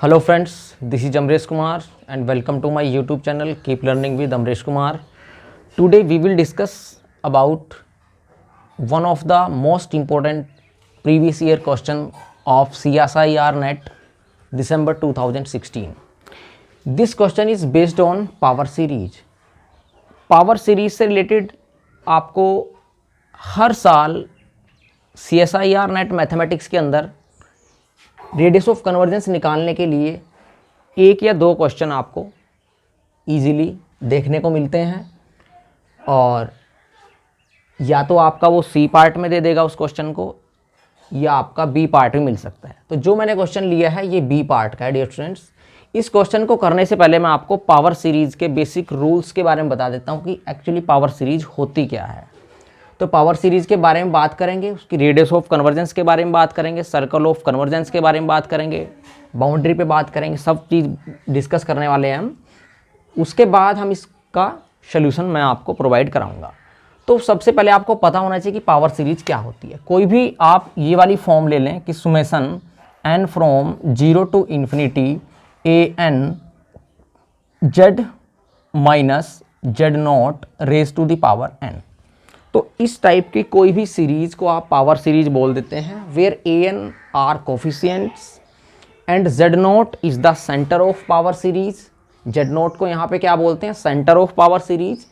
Hello friends, this is Amresh Kumar and welcome to my YouTube channel Keep Learning with Amresh Kumar. Today we will discuss about one of the most important previous year question of CSIR NET December 2016. This question is based on power series. Power series से related आपको हर साल CSIR net mathematics के अंदर radius of convergence निकालने के लिए एक या दो क्वेश्चन आपको इजीली देखने को मिलते हैं, और या तो आपका वो सी पार्ट में दे देगा उस क्वेश्चन को, या आपका बी पार्ट में मिल सकता है। तो जो मैंने क्वेश्चन लिया है ये बी पार्ट का है डियर स्टूडेंट्स। इस क्वेश्चन को करने से पहले मैं आपको पावर सीरीज़ के बेसिक रूल्स के बारे में बता देता हूँ कि एक्चुअली पावर सीरीज होती क्या है। तो पावर सीरीज़ के बारे में बात करेंगे, उसकी रेडियस ऑफ कन्वर्जेंस के बारे में बात करेंगे, सर्कल ऑफ कन्वर्जेंस के बारे में बात करेंगे, बाउंड्री पे बात करेंगे, सब चीज़ डिस्कस करने वाले हैं हम। उसके बाद हम इसका सोल्यूशन मैं आपको प्रोवाइड कराऊंगा। तो सबसे पहले आपको पता होना चाहिए कि पावर सीरीज क्या होती है। कोई भी आप ये वाली फॉर्म ले लें कि summation n from 0 to infinity an z minus z0 raise to the power n। तो इस टाइप की कोई भी सीरीज को आप पावर सीरीज बोल देते हैं, where an are coefficients and z0 is the centre of power series. z0 को यहाँ पे क्या बोलते हैं? Centre of power series.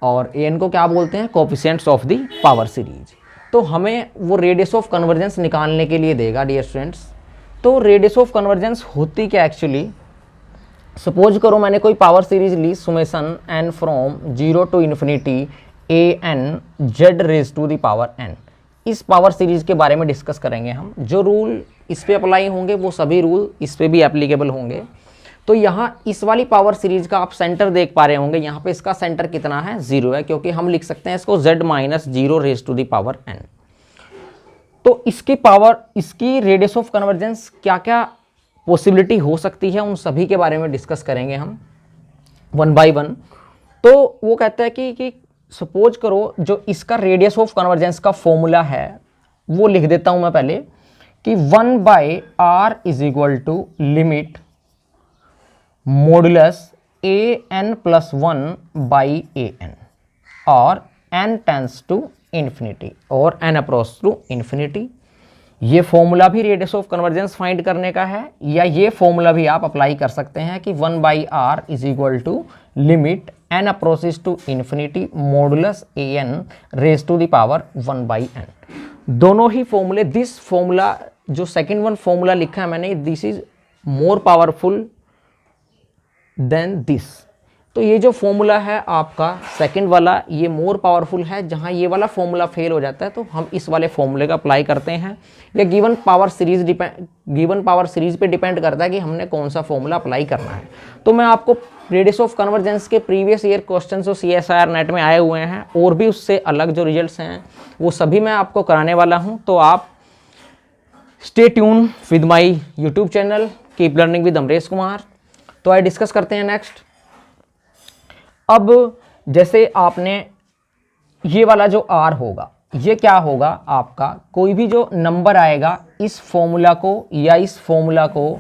और an को क्या बोलते हैं? Coefficients of the power series. तो हमें वो रेडियस ऑफ कन्वर्जेंस निकालने के लिए देगा डियर स्टूडेंट्स। तो रेडियस ऑफ कन्वर्जेंस होती क्या एक्चुअली? सपोज करो मैंने कोई पावर सीरीज ली, summation n from 0 to infinity an z raise to the power n। इस पावर सीरीज के बारे में डिस्कस करेंगे हम। जो रूल इस पे अप्लाई होंगे वो सभी रूल इस पे भी एप्लीकेबल होंगे। तो यहाँ इस वाली पावर सीरीज का आप सेंटर देख पा रहे होंगे, यहाँ पे इसका सेंटर कितना है? 0 है, क्योंकि हम लिख सकते हैं इसको z minus 0 raise to the power n। तो इसकी रेडियस ऑफ कन्वर्जेंस क्या क्या पॉसिबिलिटी हो सकती है, उन सभी के बारे में डिस्कस करेंगे हम वन बाय वन। तो वो कहता है कि सपोज करो जो इसका रेडियस ऑफ कन्वर्जेंस का फॉर्मूला है वो लिख देता हूं मैं पहले कि 1 by r is equal to limit modulus an plus 1 by an और n टेंस टू इन्फिनिटी और n अप्रोच टू इन्फिनिटी। ये फॉर्मूला भी रेडियस ऑफ कन्वर्जेंस फाइंड करने का है, या ये फॉर्मूला भी आप अप्लाई कर सकते हैं कि 1 by r is equal to limit n approaches to infinity modulus an raise to the power 1 by n। दोनों ही फॉर्मूले, दिस फॉर्मूला जो सेकंड वन फॉर्मूला लिखा है मैंने, this is more powerful than this. तो ये जो फॉर्मूला है आपका सेकंड वाला, ये मोर पावरफुल है। जहाँ ये वाला फॉर्मूला फेल हो जाता है तो हम इस वाले फॉर्मूले का अप्लाई करते हैं। या गिवन पावर सीरीज पे डिपेंड करता है कि हमने कौन सा फॉर्मूला अप्लाई करना है। तो मैं आपको रेडियस ऑफ कन्वर्जेंस के प्रीवियस ईयर क्वेश्चन जो CSIR नेट में आए हुए हैं और भी उससे अलग जो रिजल्ट्स हैं वो सभी मैं आपको कराने वाला हूँ। तो आप stay tune with my YouTube channel keep learning with Amresh Kumar. तो आइए डिस्कस करते हैं नेक्स्ट। अब जैसे आपने ये वाला जो r होगा, ये क्या होगा आपका? कोई भी जो नंबर आएगा इस फॉर्मूला को या इस फॉर्मूला को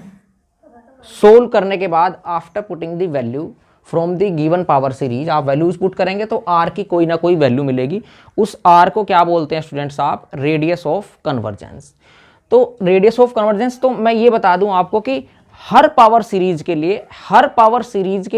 सोल्व करने के बाद after putting the value from the given power series, आप वैल्यूज पुट करेंगे तो r की कोई ना कोई वैल्यू मिलेगी। उस r को क्या बोलते हैं स्टूडेंट्स आप? Radius of convergence. तो रेडियस ऑफ कन्वर्जेंस, तो मैं ये बता दूं आपको कि हर पावर सीरीज के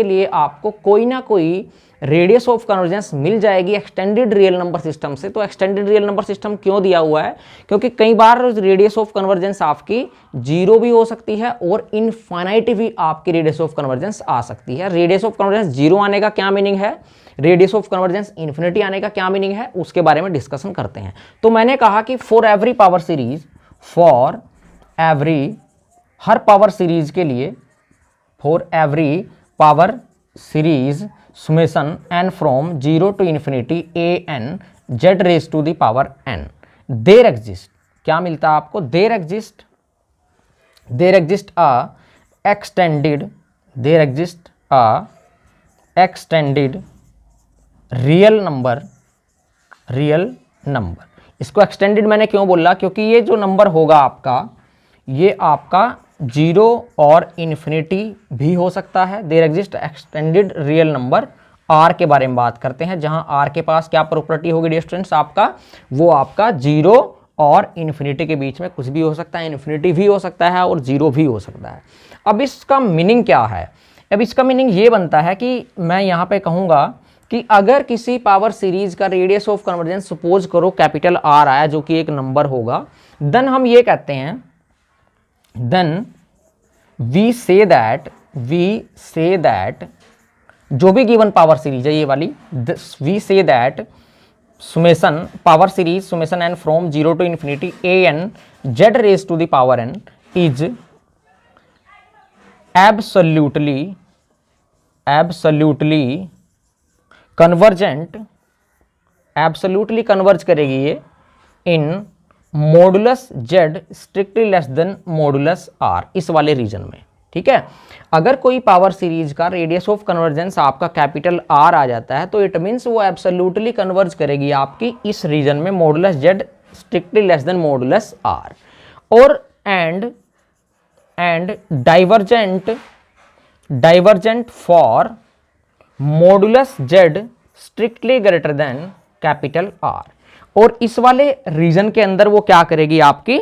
लिए आपको कोई ना कोई रेडियस ऑफ कन्वर्जेंस मिल जाएगी एक्सटेंडेड रियल नंबर सिस्टम से। तो एक्सटेंडेड रियल नंबर सिस्टम क्यों दिया हुआ है? क्योंकि कई बार रेडियस ऑफ कन्वर्जेंस आपकी 0 भी हो सकती है और इनफाइनाइट भी आपकी रेडियस ऑफ कन्वर्जेंस आ सकती है। रेडियस ऑफ कन्वर्जेंस 0 आने का क्या मीनिंग है, रेडियस ऑफ कन्वर्जेंस इन्फिनिटी आने का क्या मीनिंग है, उसके बारे में डिस्कशन करते हैं। तो मैंने कहा कि हर पावर सीरीज के लिए, for every power series summation n from 0 to infinity an z raise to the power n there exist, क्या मिलता है आपको? There exist a extended real number. इसको एक्सटेंडेड मैंने क्यों बोला? क्योंकि ये जो नंबर होगा आपका, ये आपका जीरो और इन्फिनिटी भी हो सकता है। There exist extended real number r के बारे में बात करते हैं, जहां आर के पास क्या प्रॉपर्टी होगी डियर स्टूडेंट्स आपका, वो आपका जीरो और इन्फिनिटी के बीच में कुछ भी हो सकता है, इन्फिनिटी भी हो सकता है और जीरो भी हो सकता है। अब इसका मीनिंग क्या है? अब इसका मीनिंग ये बनता है कि मैं यहाँ पे कहूँगा कि अगर किसी पावर सीरीज का रेडियस ऑफ कन्वर्जेंस सपोज करो कैपिटल आर आया, जो कि एक नंबर होगा, देन हम ये कहते हैं, देन वी से दैट जो भी गिवन पावर सीरीज है ये वाली, we say that summation power series summation n from zero to infinity a n z raise to the power n is absolutely converge करेगी ये in modulus z strictly less than modulus r, इस वाले region में। ठीक है, अगर कोई power series का रेडियस ऑफ कन्वर्जेंस आपका कैपिटल आर आ जाता है तो इट मीन्स वो एब्सोल्युटली कन्वर्ज करेगी आपकी इस रीजन में modulus z strictly less than modulus are, और and divergent for modulus z strictly greater then capital R. और इस वाले रीजन के अंदर वो क्या करेगी आपकी,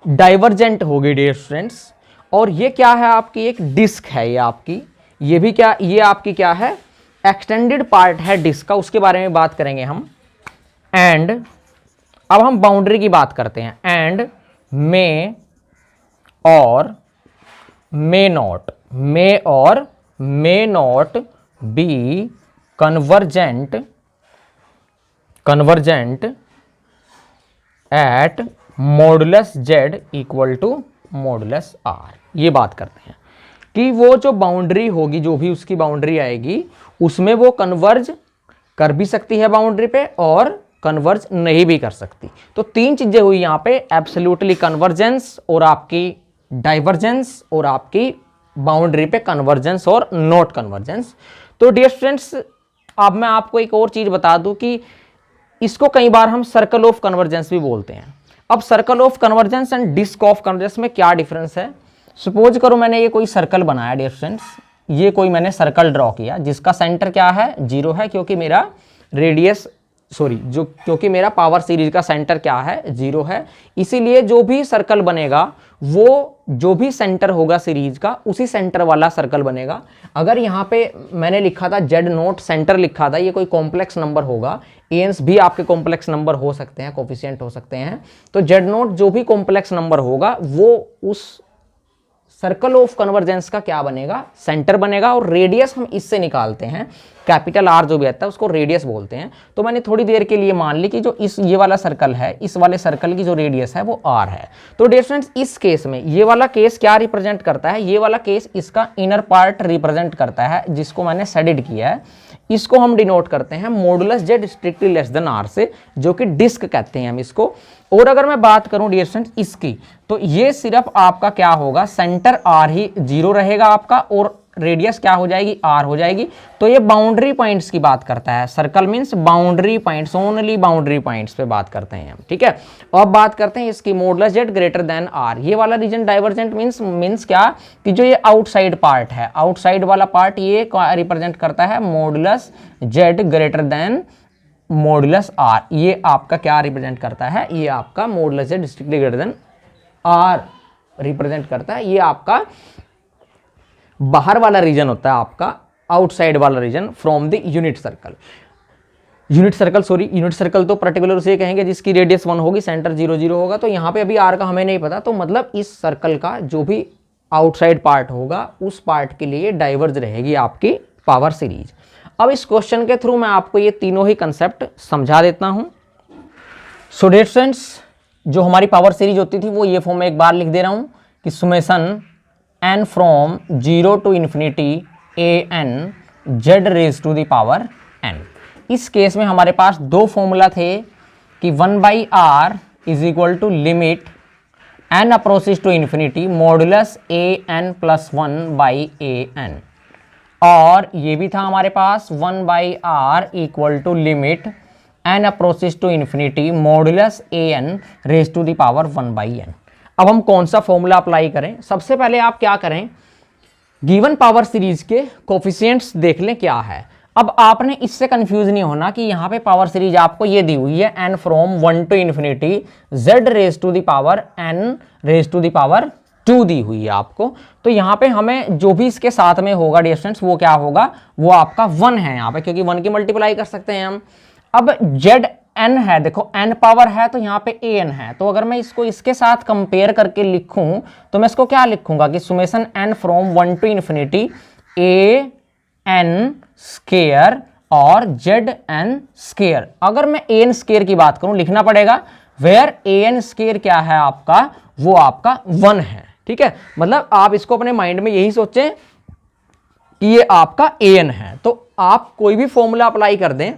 डाइवर्जेंट होगी डियर स्टूडेंट्स। और ये क्या है आपकी, एक डिस्क है ये आपकी, ये भी क्या, ये आपकी क्या है, एक्सटेंडेड पार्ट है डिस्क का, उसके बारे में बात करेंगे हम। एंड अब हम बाउंड्री की बात करते हैं, एंड मे और may not be convergent at modulus z equal to modulus r. ये बात करते हैं कि वो जो बाउंड्री होगी, जो भी उसकी बाउंड्री आएगी, उसमें वो कन्वर्ज कर भी सकती है बाउंड्री पे और कन्वर्ज नहीं भी कर सकती। तो तीन चीजें हुई यहाँ पे, एब्सोल्युटली कन्वर्जेंस और आपकी डाइवर्जेंस और आपकी बाउंड्री पे कन्वर्जेंस और नॉट कन्वर्जेंस। तो डियर स्टूडेंट्स, अब मैं आपको एक और चीज बता दूं कि इसको कई बार हम सर्कल ऑफ कन्वर्जेंस भी बोलते हैं। अब circle of convergence and disc of convergence में क्या डिफरेंस है? सपोज करो मैंने ये कोई सर्कल बनाया डियर स्टूडेंट्स, ये कोई मैंने सर्कल ड्रॉ किया जिसका सेंटर क्या है, जीरो है, क्योंकि मेरा रेडियस क्योंकि मेरा पावर सीरीज का सेंटर क्या है, जीरो है। इसीलिए जो भी सर्कल बनेगा वो जो भी सेंटर होगा सीरीज का, उसी सेंटर वाला सर्कल बनेगा। अगर यहाँ पे मैंने लिखा था जेड नोट, सेंटर लिखा था, ये कोई कॉम्प्लेक्स नंबर होगा, एएनस भी आपके कॉम्प्लेक्स नंबर हो सकते हैं, कोफिशिएंट हो सकते हैं, तो जेड नोट जो भी कॉम्प्लेक्स नंबर होगा वो उस सर्कल ऑफ कन्वर्जेंस का क्या बनेगा, सेंटर बनेगा। और रेडियस हम इससे निकालते हैं, कैपिटल आर जो भी आता है उसको रेडियस बोलते हैं। तो मैंने थोड़ी देर के लिए मान ली कि जो ये वाला सर्कल है, इस वाले सर्कल की जो रेडियस है वो आर है। तो डियर स्टूडेंट्स, इस केस में ये वाला केस क्या रिप्रेजेंट करता है, ये वाला केस इसका इनर पार्ट रिप्रेजेंट करता है, जिसको मैंने शेडेड किया है। इसको हम डिनोट करते हैं modulus z strictly less than r से, जो कि डिस्क कहते हैं हम इसको। और अगर मैं बात करूं डियर स्टूडेंट्स इसकी, तो ये सिर्फ आपका क्या होगा, सेंटर आर ही जीरो रहेगा आपका और रेडियस क्या हो जाएगी, आर हो जाएगी। तो ये बाउंड्री पॉइंट्स की बात करता है, circle means boundary points, only boundary points पे बात करते हैं हम। ठीक है, अब बात करते हैं इसकी modulus z greater than r. ये वाला रीजन डाइवर्जेंट मींस क्या, कि जो ये आउटसाइड पार्ट है, आउटसाइड वाला पार्ट ये रिप्रेजेंट करता है modulus z greater than modulus r. ये आपका क्या रिप्रेजेंट करता है, ये आपका modulus z strictly greater than r represent करता है। ये आपका बाहर वाला रीजन होता है, आपका आउटसाइड वाला region from the unit circle. Unit circle तो पर्टिकुलर उसे कहेंगे जिसकी रेडियस 1 होगी, सेंटर 0 0 होगा। तो यहाँ पे अभी आर का हमें नहीं पता, तो मतलब इस सर्कल का जो भी आउटसाइड पार्ट होगा उस पार्ट के लिए डाइवर्ज रहेगी आपकी पावर सीरीज। अब इस क्वेश्चन के थ्रू मैं आपको ये तीनों ही कंसेप्ट समझा देता हूँ। सो डियर स्टूडेंट्स, जो हमारी पावर सीरीज होती थी वो ये फॉर्म में एक बार लिख दे रहा हूँ कि summation n from 0 to infinity a n z raise to the power n। इस केस में हमारे पास दो फॉर्मूला थे कि 1/r is equal to limit n approaches to infinity modulus an plus 1/an, और ये भी था हमारे पास 1/r equal to limit n approaches to infinity modulus an raise to the power 1/n। अब हम कौन सा फॉर्मूला अप्लाई करें? सबसे पहले आप क्या करें, गिवन पावर सीरीज के कोफिशिएंट्स देख लें क्या है। अब आपने इससे कंफ्यूज नहीं होना कि यहाँ पे पावर सीरीज आपको ये दी हुई है n from 1 to infinity z raise to the power n raise to the power 2 दी हुई है आपको। तो यहाँ पे हमें जो भी इसके साथ में होगा डिस्टेंस वो क्या होगा, वो आपका 1 है यहाँ पे, क्योंकि 1 की मल्टीप्लाई कर सकते हैं हम। अब z n है, देखो n पावर है तो यहाँ पे an है, तो अगर मैं इसको इसके साथ कंपेयर करके लिखूं तो मैं इसको क्या लिखूंगा कि summation n from 1 to infinity a n square और जेड एन स्केयर। अगर मैं ए एन स्केयर की बात करूं, लिखना पड़ेगा वेयर ए एन स्केयर क्या है आपका, वो आपका 1 है। ठीक है, मतलब आप इसको अपने माइंड में यही सोचें कि ये आपका ए एन है। तो आप कोई भी फॉर्मूला अप्लाई कर दें,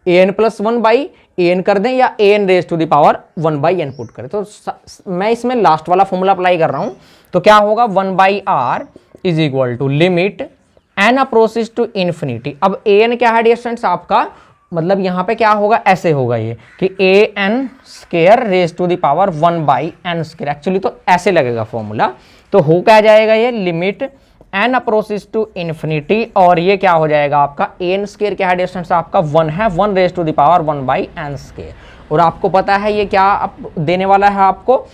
a n plus 1 by a n कर दें या a n raise to the power 1 by n put करें। तो मैं इसमें लास्ट वाला फॉर्मूला अप्लाई कर रहा हूं, तो क्या होगा 1 by r is equal to limit n approaches to infinity. अब ए एन क्या है डियर स्टूडेंट्स आपका, मतलब यहां पे क्या होगा, ऐसे होगा ये कि a n square raise to the power 1 by n square. Actually तो ऐसे लगेगा फॉर्मूला, तो हो क्या जाएगा ये limit n approaches to infinity, और ये क्या हो जाएगा आपका ए एन स्केयर क्या है डियर स्टूडेंट्स आपका 1 है, 1 raise to the power 1 by n square. और आपको पता है ये क्या देने वाला है आपको,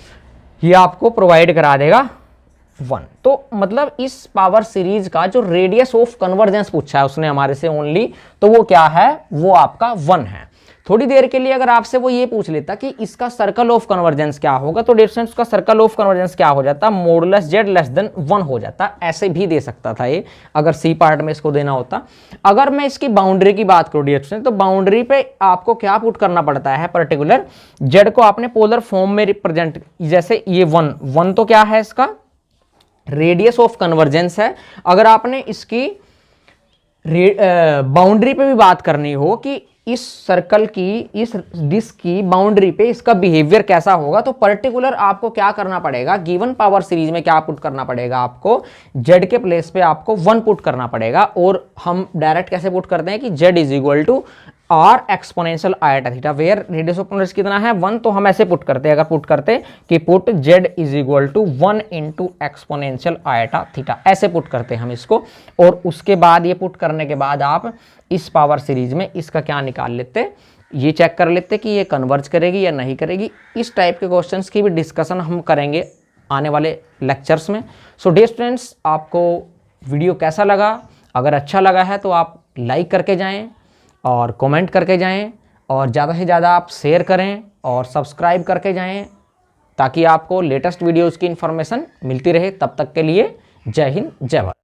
ये आपको प्रोवाइड करा देगा 1। तो मतलब इस पावर सीरीज का जो रेडियस ऑफ कन्वर्जेंस पूछा है उसने हमारे से ओनली, तो वो क्या है, वो आपका 1 है। थोड़ी देर के लिए अगर आपसे वो ये पूछ लेता कि इसका सर्कल ऑफ कन्वर्जेंस क्या होगा, तो डिस्टेंस का सर्कल ऑफ कन्वर्जेंस क्या हो जाता, मॉडुलस z लेस देन 1 हो जाता। ऐसे भी दे सकता था ये, अगर सी पार्ट में इसको देना होता। अगर मैं इसकी बाउंड्री की बात करूं डिस्टेंस, तो बाउंड्री पे आपको क्या पुट करना पड़ता है, पर्टिकुलर z को आपने पोलर फॉर्म में रिप्रेजेंट, जैसे ये 1 तो क्या है इसका रेडियस ऑफ कन्वर्जेंस है। अगर आपने इसकी बाउंड्री पे भी बात करनी हो कि इस सर्कल की, इस डिस्क की बाउंड्री पे इसका बिहेवियर कैसा होगा, तो पर्टिकुलर आपको क्या करना पड़ेगा, गिवन पावर सीरीज में क्या पुट करना पड़ेगा आपको, z के प्लेस पे आपको 1 पुट करना पड़ेगा। और हम डायरेक्ट कैसे पुट करते हैं कि z is equal to r exponential iota theta, where radius of convergence कितना है 1, तो हम ऐसे पुट करते हैं, अगर पुट करते कि put z is equal to 1 into exponential iota theta, ऐसे पुट करते हैं हम इसको। और उसके बाद ये पुट करने के बाद आप इस पावर सीरीज में इसका क्या निकाल लेते, ये चेक कर लेते कि ये कन्वर्ज करेगी या नहीं करेगी। इस टाइप के क्वेश्चंस की भी डिस्कशन हम करेंगे आने वाले लेक्चर्स में। सो डियर स्टूडेंट्स, आपको वीडियो कैसा लगा? अगर अच्छा लगा है तो आप लाइक करके जाएं और कमेंट करके जाएं, और ज़्यादा से ज़्यादा आप शेयर करें और सब्सक्राइब करके जाएं, ताकि आपको लेटेस्ट वीडियोज़ की इन्फॉर्मेशन मिलती रहे। तब तक के लिए जय हिंद, जय भारत।